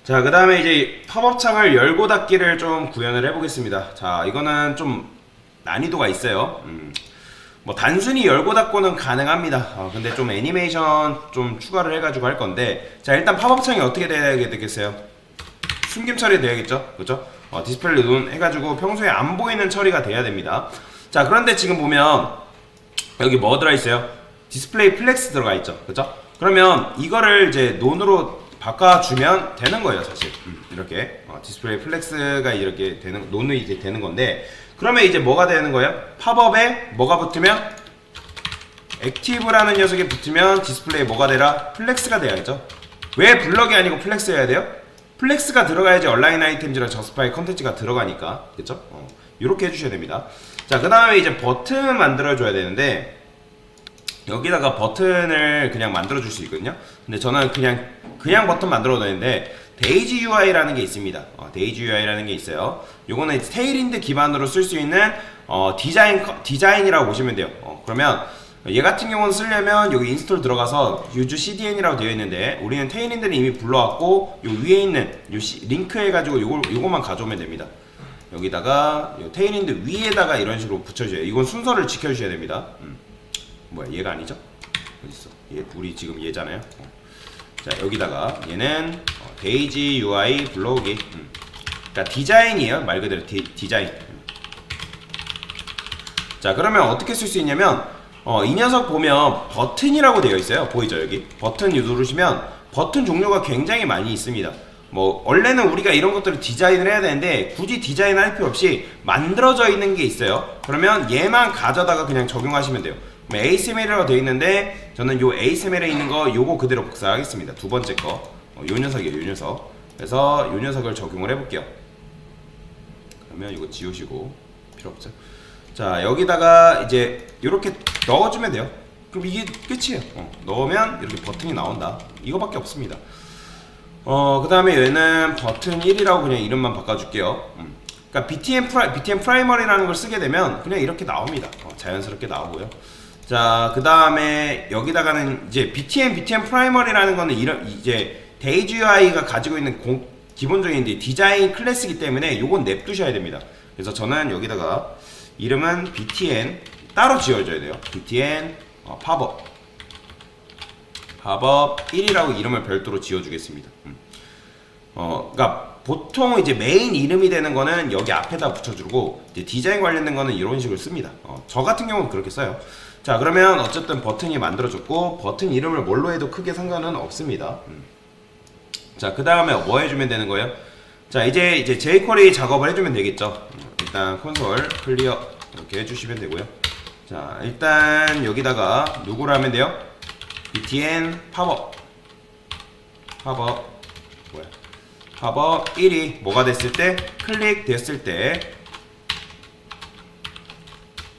자, 그 다음에 이제 팝업 창을 열고 닫기를 좀 구현을 해보겠습니다. 자, 이거는 좀 난이도가 있어요. 뭐 단순히 열고 닫고는 가능합니다. 근데 좀 애니메이션 좀 추가를 해가지고 할 건데, 자, 일단 팝업 창이 어떻게 돼야 되겠어요? 숨김 처리 돼야겠죠? 그죠? 디스플레이 눈 해가지고 평소에 안 보이는 처리가 돼야 됩니다. 자, 그런데 지금 보면 여기 뭐 들어있어요? 디스플레이 플렉스 들어가 있죠. 그죠? 그러면 이거를 이제 논으로 바꿔주면 되는 거예요, 사실. 이렇게 디스플레이 플렉스가 이렇게 되는, 논이 이제 되는 건데, 그러면 이제 뭐가 되는 거예요? 팝업에 뭐가 붙으면 액티브라는 녀석이 붙으면 디스플레이에 뭐가 되라? 플렉스가 돼야죠. 왜 블럭이 아니고 플렉스여야 돼요? 플렉스가 들어가야지 얼라인 아이템즈랑 저스파이 컨텐츠가 들어가니까. 그쵸? 이렇게 해주셔야 됩니다. 자, 그 다음에 이제 버튼 만들어줘야 되는데, 여기다가 버튼을 그냥 만들어줄 수 있거든요. 근데 저는 그냥 버튼 만들어 놓는데 데이지 UI라는 게 있습니다. 데이지 UI라는 게 있어요. 요거는 테일윈드 기반으로 쓸 수 있는 디자인이라고 보시면 돼요. 그러면 얘 같은 경우는 쓰려면 여기 인스톨 들어가서 use CDN이라고 되어 있는데, 우리는 테일윈드는 이미 불러왔고 요 위에 있는 요 링크 해가지고 요거만 가져오면 됩니다. 여기다가 요 테일윈드 위에다가 이런 식으로 붙여줘요. 이건 순서를 지켜주셔야 됩니다. 뭐야, 얘가 아니죠? 어딨어? 얘, 우리 지금 얘잖아요. 자, 여기다가 얘는 데이지 UI 불러오기. 그러니까 디자인이에요, 말 그대로 디자인. 자, 그러면 어떻게 쓸 수 있냐면 이 녀석 보면 버튼이라고 되어 있어요. 보이죠? 여기 버튼 누르시면 버튼 종류가 굉장히 많이 있습니다. 뭐 원래는 우리가 이런 것들을 디자인을 해야 되는데 굳이 디자인할 필요 없이 만들어져 있는 게 있어요. 그러면 얘만 가져다가 그냥 적용하시면 돼요. ASML이라고 되어 있는데 저는 요 ASML에 있는 거 요거 그대로 복사하겠습니다. 두 번째 거, 요 녀석이에요, 요 녀석. 그래서 요 녀석을 적용을 해볼게요. 그러면 이거 지우시고 필요 없죠. 자, 여기다가 이제 이렇게 넣어주면 돼요. 그럼 이게 끝이에요. 넣으면 이렇게 버튼이 나온다. 이거밖에 없습니다. 그 다음에 얘는 버튼 1이라고 그냥 이름만 바꿔줄게요. 그러니까 BTM 프라이머리라는 걸 쓰게 되면 그냥 이렇게 나옵니다. 자연스럽게 나오고요. 자, 그 다음에 여기다가는 이제 BTM 프라이머리라는 거는 이제 데이지 UI가 가지고 있는 기본적인 디자인 클래스이기 때문에 요건 냅두셔야 됩니다. 그래서 저는 여기다가 이름은 BTN 따로 지어줘야 돼요. BTN 팝업 1이라고 이름을 별도로 지어주겠습니다. 그러니까 보통 이제 메인 이름이 되는 거는 여기 앞에다 붙여주고 이제 디자인 관련된 거는 이런 식으로 씁니다. 저 같은 경우는 그렇게 써요. 자, 그러면 어쨌든 버튼이 만들어졌고 버튼 이름을 뭘로 해도 크게 상관은 없습니다. 자, 그 다음에 뭐 해주면 되는 거예요? 자, 이제 jQuery 작업을 해주면 되겠죠. 일단 콘솔 클리어 이렇게 해주시면 되고요. 자, 일단 여기다가 누구를 하면 돼요? btn 팝업 1이 뭐가 됐을 때, 클릭 됐을 때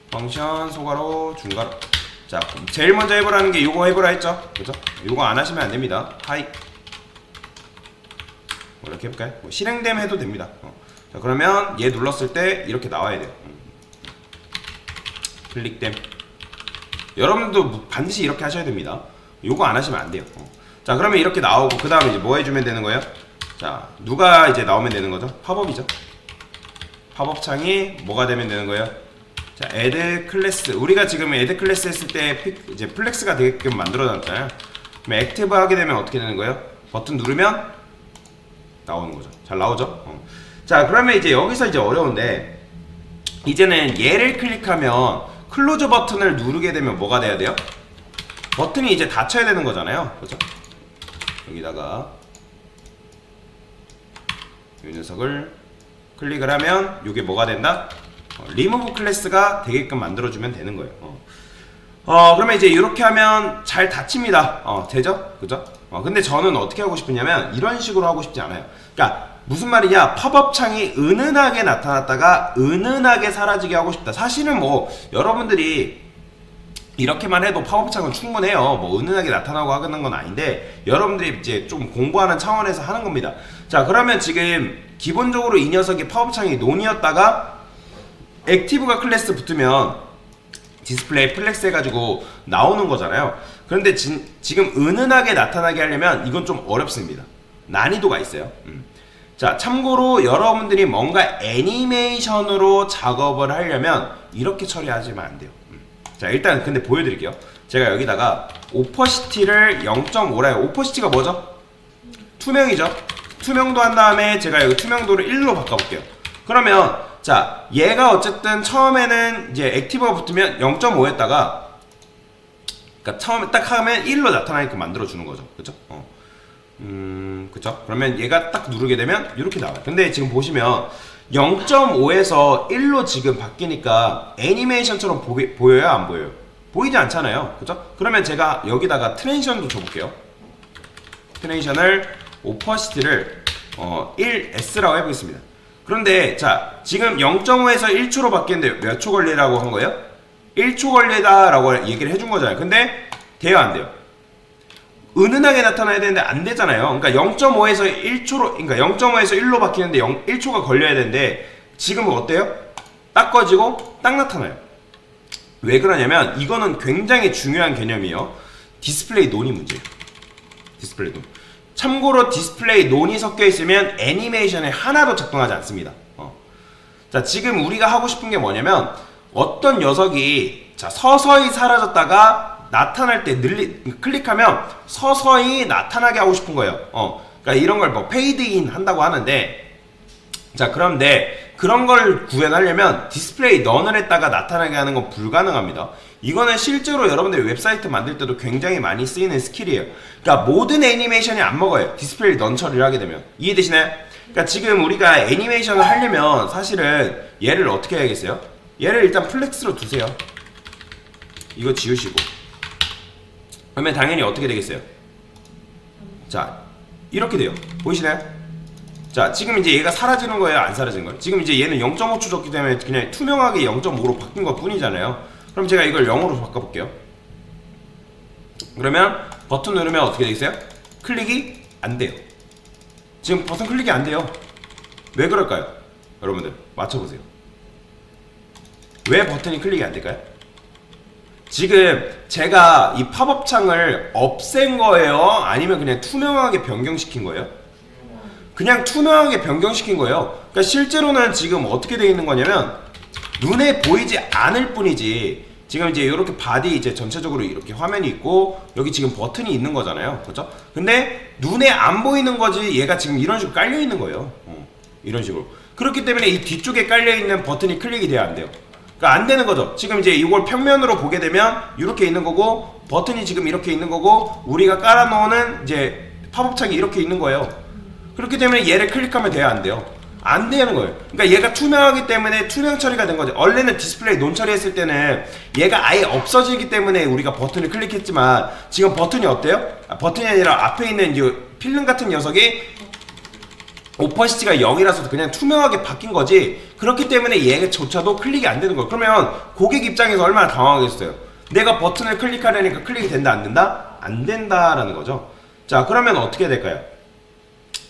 펑션 소괄호 중괄호. 자, 제일 먼저 해보라는 게 요거 해보라 했죠? 그죠? 요거 안 하시면 안 됩니다. 하이 이렇게 해볼까요? 실행됨 해도 됩니다. 자, 그러면 얘 눌렀을 때 이렇게 나와야 돼요. 클릭됨. 여러분도 반드시 이렇게 하셔야 됩니다. 요거 안 하시면 안 돼요. 자, 그러면 이렇게 나오고 그 다음에 이제 뭐 해주면 되는 거예요? 자, 누가 이제 나오면 되는 거죠? 팝업이죠. 팝업 창이 뭐가 되면 되는 거예요? 자, add 클래스. 우리가 지금 add 클래스 했을 때 이제 플렉스가 되게끔 만들어놨잖아요. 그럼 액티브 하게 되면 어떻게 되는 거예요? 버튼 누르면 나오는 거죠. 잘 나오죠? 자, 그러면 이제 여기서 이제 어려운데, 이제는 얘를 클릭하면 클로즈 버튼을 누르게 되면 뭐가 돼야 돼요? 버튼이 이제 닫혀야 되는 거잖아요. 그죠? 여기다가 이 녀석을 클릭을 하면 이게 뭐가 된다? 리무브 클래스가 되게끔 만들어주면 되는 거예요. 그러면 이제 이렇게 하면 잘 닫힙니다. 되죠? 그죠? 근데 저는 어떻게 하고 싶으냐면 이런 식으로 하고 싶지 않아요. 그러니까 무슨 말이냐, 팝업 창이 은은하게 나타났다가 은은하게 사라지게 하고 싶다. 사실은 뭐 여러분들이 이렇게만 해도 팝업 창은 충분해요. 뭐 은은하게 나타나고 하는 건 아닌데, 여러분들이 이제 좀 공부하는 차원에서 하는 겁니다. 자, 그러면 지금 기본적으로 이 녀석이 팝업 창이 논이었다가 액티브가 클래스 붙으면 디스플레이 플렉스 해가지고 나오는 거잖아요. 그런데 지금 은은하게 나타나게 하려면 이건 좀 어렵습니다. 난이도가 있어요. 자, 참고로 여러분들이 뭔가 애니메이션으로 작업을 하려면 이렇게 처리하시면 안 돼요. 자, 일단 근데 보여드릴게요. 제가 여기다가 오퍼시티를 0.5라 해요. 오퍼시티가 뭐죠? 투명이죠. 투명도 한 다음에 제가 여기 투명도를 1로 바꿔볼게요. 그러면 자, 얘가 어쨌든 처음에는 이제 액티브가 붙으면 0.5였다가 그러니까 처음에 딱 하면 1로 나타나게끔 만들어주는 거죠. 그쵸? 그쵸? 그러면 얘가 딱 누르게 되면 이렇게 나와요. 근데 지금 보시면 0.5에서 1로 지금 바뀌니까 애니메이션처럼 보여요? 안 보여요? 보이지 않잖아요. 그쵸? 그러면 제가 여기다가 트랜지션도 줘볼게요. 트랜지션을 오퍼시티를 1S라고 해보겠습니다. 그런데 자, 지금 0.5에서 1초로 바뀌는데 몇 초 걸리라고 한 거예요? 1초 걸리다라고 얘기를 해준 거잖아요. 근데 돼요, 안 돼요? 은은하게 나타나야 되는데 안 되잖아요. 그러니까 0.5에서 1초로, 그러니까 0.5에서 1로 바뀌는데 1초가 걸려야 되는데 지금은 어때요? 딱 꺼지고 딱 나타나요. 왜 그러냐면 이거는 굉장히 중요한 개념이에요. 디스플레이 논이 문제예요. 디스플레이 논. 참고로 디스플레이 논이 섞여 있으면 애니메이션에 하나도 작동하지 않습니다. 자, 지금 우리가 하고 싶은 게 뭐냐면 어떤 녀석이 자, 서서히 사라졌다가 나타날 때 클릭하면 서서히 나타나게 하고 싶은 거예요. 그러니까 이런 걸 뭐 페이드인 한다고 하는데, 자, 그런데 그런 걸 구현하려면 디스플레이 넌을 했다가 나타나게 하는 건 불가능합니다. 이거는 실제로 여러분들이 웹사이트 만들 때도 굉장히 많이 쓰이는 스킬이에요. 그러니까 모든 애니메이션이 안 먹어요. 디스플레이 넌 처리를 하게 되면. 이해되시나요? 그러니까 지금 우리가 애니메이션을 하려면 사실은 얘를 어떻게 해야겠어요? 얘를 일단 플렉스로 두세요. 이거 지우시고. 그러면 당연히 어떻게 되겠어요? 자, 이렇게 돼요. 보이시나요? 자, 지금 이제 얘가 사라지는 거예요? 안 사라지는 거예요? 지금 이제 얘는 0.5초 줬기 때문에 그냥 투명하게 0.5로 바뀐 것 뿐이잖아요. 그럼 제가 이걸 0으로 바꿔볼게요. 그러면 버튼 누르면 어떻게 되겠어요? 클릭이 안 돼요. 지금 버튼 클릭이 안 돼요. 왜 그럴까요? 여러분들 맞춰보세요. 왜 버튼이 클릭이 안 될까요? 지금 제가 이 팝업 창을 없앤 거예요? 아니면 그냥 투명하게 변경시킨 거예요? 그냥 투명하게 변경시킨 거예요. 그러니까 실제로는 지금 어떻게 되어 있는 거냐면 눈에 보이지 않을 뿐이지, 지금 이제 이렇게 바디 이제 전체적으로 이렇게 화면이 있고 여기 지금 버튼이 있는 거잖아요. 그렇죠? 근데 눈에 안 보이는 거지 얘가 지금 이런 식으로 깔려 있는 거예요. 이런 식으로. 그렇기 때문에 이 뒤쪽에 깔려 있는 버튼이 클릭이 돼야 안 돼요. 그러니까 안 되는 거죠. 지금 이제 이걸 평면으로 보게 되면 이렇게 있는 거고 버튼이 지금 이렇게 있는 거고 우리가 깔아놓은 이제 팝업 창이 이렇게 있는 거예요. 그렇기 때문에 얘를 클릭하면 돼야 안 돼요. 안 되는 거예요. 그러니까 얘가 투명하기 때문에 투명 처리가 된 거죠. 원래는 디스플레이 논 처리했을 때는 얘가 아예 없어지기 때문에 우리가 버튼을 클릭했지만 지금 버튼이 어때요? 버튼이 아니라 앞에 있는 이 필름 같은 녀석이 오퍼시티가 0이라서 그냥 투명하게 바뀐 거지, 그렇기 때문에 얘조차도 클릭이 안 되는 거예요. 그러면 고객 입장에서 얼마나 당황하겠어요. 내가 버튼을 클릭하려니까 클릭이 된다 안 된다? 안 된다라는 거죠. 자, 그러면 어떻게 될까요?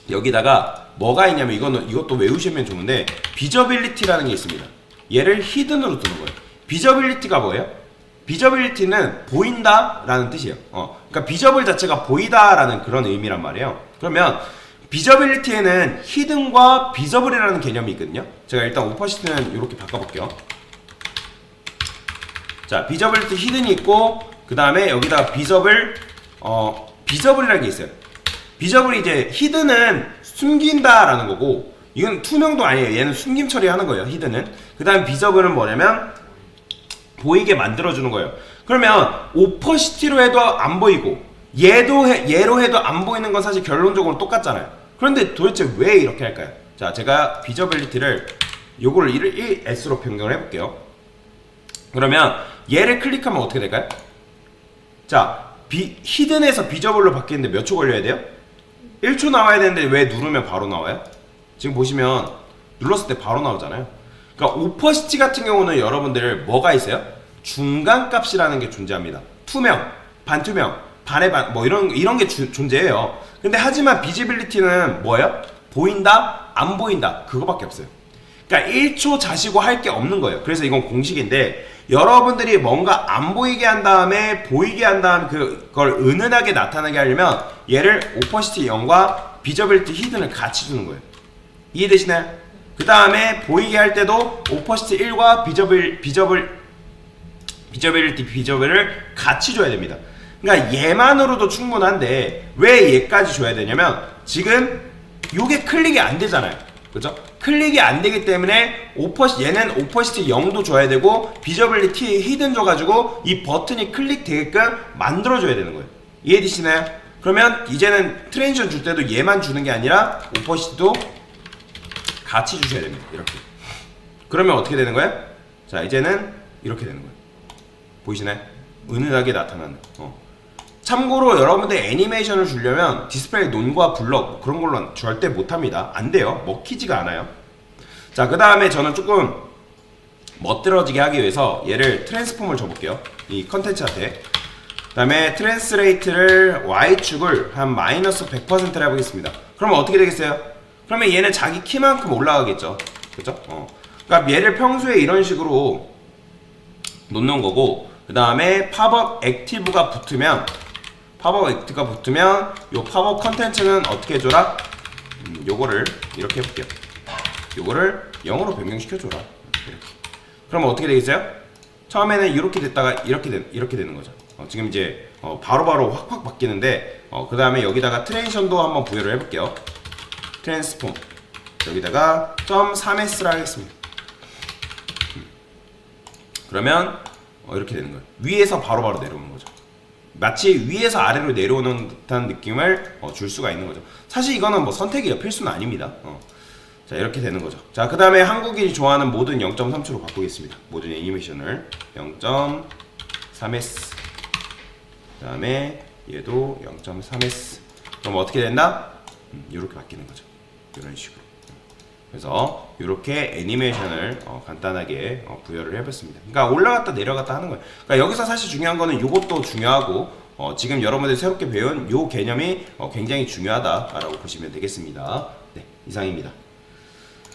여기다가 뭐가 있냐면 이것도 외우시면 좋은데 비저빌리티라는 게 있습니다. 얘를 히든으로 두는 거예요. 비저빌리티가 뭐예요? 비저빌리티는 보인다라는 뜻이에요. 그러니까 비저블 자체가 보이다라는 그런 의미란 말이에요. 그러면 비저빌리티에는 히든과 비저블이라는 개념이 있거든요. 제가 일단 오퍼시티는 이렇게 바꿔볼게요. 자, 비저빌리티 히든이 있고 그 다음에 여기다 비저블이라는 게 있어요. 비저블이 이제 히든은 숨긴다라는 거고 이건 투명도 아니에요. 얘는 숨김 처리하는 거예요. 히든은. 그 다음 비저블은 뭐냐면 보이게 만들어주는 거예요. 그러면 오퍼시티로 해도 안 보이고 얘로 해도 안 보이는 건 사실 결론적으로 똑같잖아요. 그런데 도대체 왜 이렇게 할까요? 자, 제가 비저빌리티를 요거를 1S로 변경을 해볼게요. 그러면 얘를 클릭하면 어떻게 될까요? 자, 히든에서 비저블로 바뀌는데 몇 초 걸려야 돼요? 1초 나와야 되는데 왜 누르면 바로 나와요? 지금 보시면 눌렀을 때 바로 나오잖아요. 그러니까 오퍼시티 같은 경우는 여러분들 뭐가 있어요? 중간값이라는 게 존재합니다. 투명, 반투명, 반의 반, 뭐 이런 게 존재해요. 근데 하지만 비지빌리티는 뭐예요? 보인다, 안 보인다, 그거밖에 없어요. 그러니까 1초 자시고 할 게 없는 거예요. 그래서 이건 공식인데 여러분들이 뭔가 안 보이게 한 다음에 보이게 한 다음에 그걸 은은하게 나타나게 하려면 얘를 오퍼시티 0과 비저빌리티 히든을 같이 주는 거예요. 이해되시나요? 그 다음에 보이게 할 때도 오퍼시티 1과 비저빌리티 비저벨을 같이 줘야 됩니다. 그러니까 얘만으로도 충분한데 왜 얘까지 줘야 되냐면 지금 요게 클릭이 안 되잖아요. 그죠? 클릭이 안 되기 때문에 얘는 오퍼시티 0도 줘야 되고 비저빌리티 히든 줘가지고 이 버튼이 클릭되게끔 만들어줘야 되는 거예요. 이해되시나요? 그러면 이제는 트랜지션 줄 때도 얘만 주는 게 아니라 오퍼시티도 같이 주셔야 됩니다. 이렇게. 그러면 어떻게 되는 거예요? 자, 이제는 이렇게 되는 거예요. 보이시나요? 은은하게 나타나는. 참고로 여러분들 애니메이션을 주려면 디스플레이 논과 블럭 그런 걸로 절대 못합니다. 안 돼요. 먹히지가 않아요. 자, 그 다음에 저는 조금 멋들어지게 하기 위해서 얘를 트랜스폼을 줘볼게요. 이 컨텐츠한테. 그 다음에 트랜스레이트를 Y축을 한 마이너스 100%를 해보겠습니다. 그러면 어떻게 되겠어요? 그러면 얘는 자기 키만큼 올라가겠죠. 그쵸? 그러니까 얘를 평소에 이런 식으로 놓는 거고, 그 다음에 팝업 액티브가 붙으면 요 팝업 컨텐츠는 어떻게 해줘라? 요거를 이렇게 해볼게요. 요거를 0으로 변경시켜줘라. 이렇게. 그러면 어떻게 되겠어요? 처음에는 이렇게 됐다가 이렇게 되는 거죠. 지금 이제 바로바로 확확 바뀌는데, 그 다음에 여기다가 트랜지션도 한번 부여를 해볼게요. 트랜스폼 여기다가 .3s를 하겠습니다. 그러면 이렇게 되는 거예요. 위에서 바로바로 내려오는 거죠. 마치 위에서 아래로 내려오는 듯한 느낌을 줄 수가 있는 거죠. 사실 이거는 뭐 선택이에요. 필수는 아닙니다. 자, 이렇게 되는 거죠. 자, 그 다음에 한국인이 좋아하는 모든 0.3초로 바꾸겠습니다. 모든 애니메이션을 0.3s. 그 다음에 얘도 0.3s. 그럼 어떻게 된다? 이렇게 바뀌는 거죠. 이런 식으로. 그래서 이렇게 애니메이션을 간단하게 부여를 해봤습니다. 그러니까 올라갔다 내려갔다 하는 거예요. 그러니까 여기서 사실 중요한 거는 이것도 중요하고 지금 여러분들이 새롭게 배운 이 개념이 굉장히 중요하다라고 보시면 되겠습니다. 네, 이상입니다.